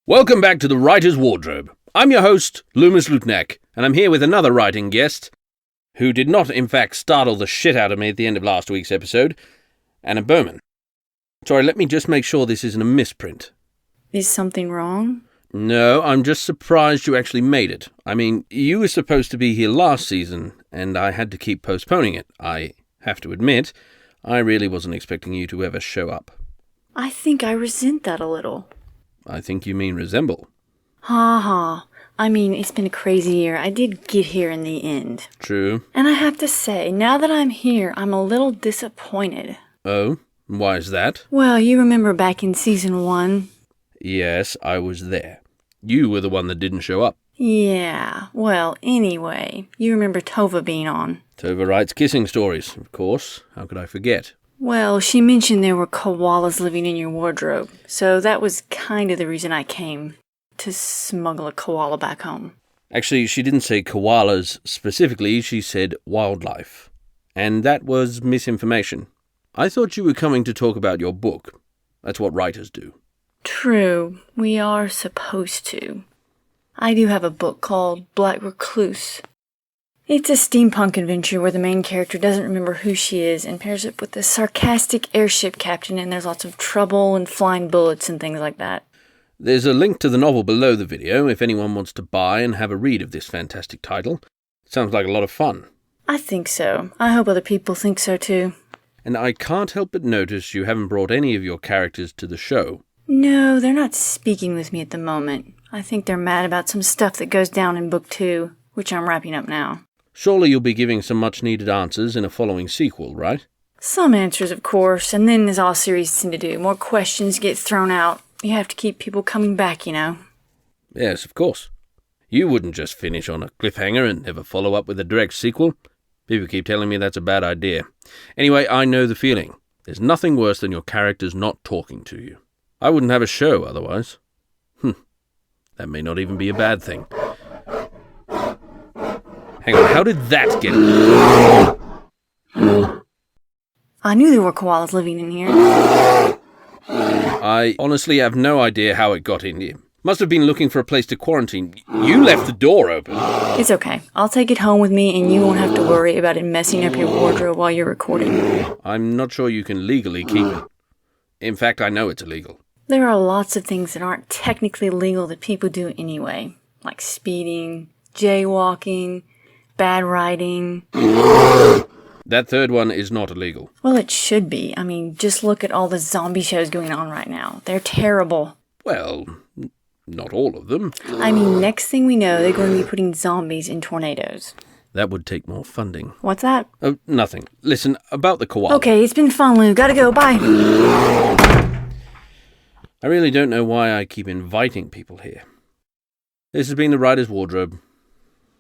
Welcome back to the Writer's Wardrobe. I'm your host, Leumas, and I'm here with another writing guest, who did not in fact startle the shit out of me at the end of last week's episode, Anna Bowman. Sorry, let me just make sure this isn't a misprint. Is something wrong? No, I'm just surprised you actually made it. I mean, you were supposed to be here last season, and I had to keep postponing it. I have to admit, I really wasn't expecting you to ever show up. I think I resent that a little. I think you mean resemble. Ha ha. I mean, it's been a crazy year. I did get here in the end. True. And I have to say, now that I'm here, I'm a little disappointed. Oh? Why is that? Well, you remember back in Season 1? Yes, I was there. You were the one that didn't show up. Yeah. Well, anyway, you remember Tova being on. Tova writes kissing stories, of course. How could I forget? Well, she mentioned there were koalas living in your wardrobe, so that was kind of the reason I came, to smuggle a koala back home. Actually, she didn't say koalas specifically, she said wildlife. And that was misinformation. I thought you were coming to talk about your book. That's what writers do. True, we are supposed to. I do have a book called Black Recluse. It's a steampunk adventure where the main character doesn't remember who she is and pairs up with a sarcastic airship captain, and there's lots of trouble and flying bullets and things like that. There's a link to the novel below the video if anyone wants to buy and have a read of this fantastic title. It sounds like a lot of fun. I think so. I hope other people think so too. And I can't help but notice you haven't brought any of your characters to the show. No, they're not speaking with me at the moment. I think they're mad about some stuff that goes down in Book 2, which I'm wrapping up now. Surely you'll be giving some much-needed answers in a following sequel, right? Some answers, of course, and then as all series tend to do, more questions get thrown out. You have to keep people coming back, you know. Yes, of course. You wouldn't just finish on a cliffhanger and never follow up with a direct sequel. People keep telling me that's a bad idea. Anyway, I know the feeling. There's nothing worse than your characters not talking to you. I wouldn't have a show otherwise. That may not even be a bad thing. Hang on, how did that get in? I knew there were koalas living in here. I honestly have no idea how it got in here. Must have been looking for a place to quarantine. You left the door open. It's okay. I'll take it home with me and you won't have to worry about it messing up your wardrobe while you're recording. I'm not sure you can legally keep it. In fact, I know it's illegal. There are lots of things that aren't technically legal that people do anyway, like speeding, jaywalking, bad riding. That third one is not illegal. Well, it should be. I mean, just look at all the zombie shows going on right now. They're terrible. Well, not all of them. I mean, next thing we know, they're going to be putting zombies in tornadoes. That would take more funding. What's that? Oh, nothing. Listen, about the koala. Okay, it's been fun, Lou. Gotta go. Bye. I really don't know why I keep inviting people here. This has been the Writer's Wardrobe.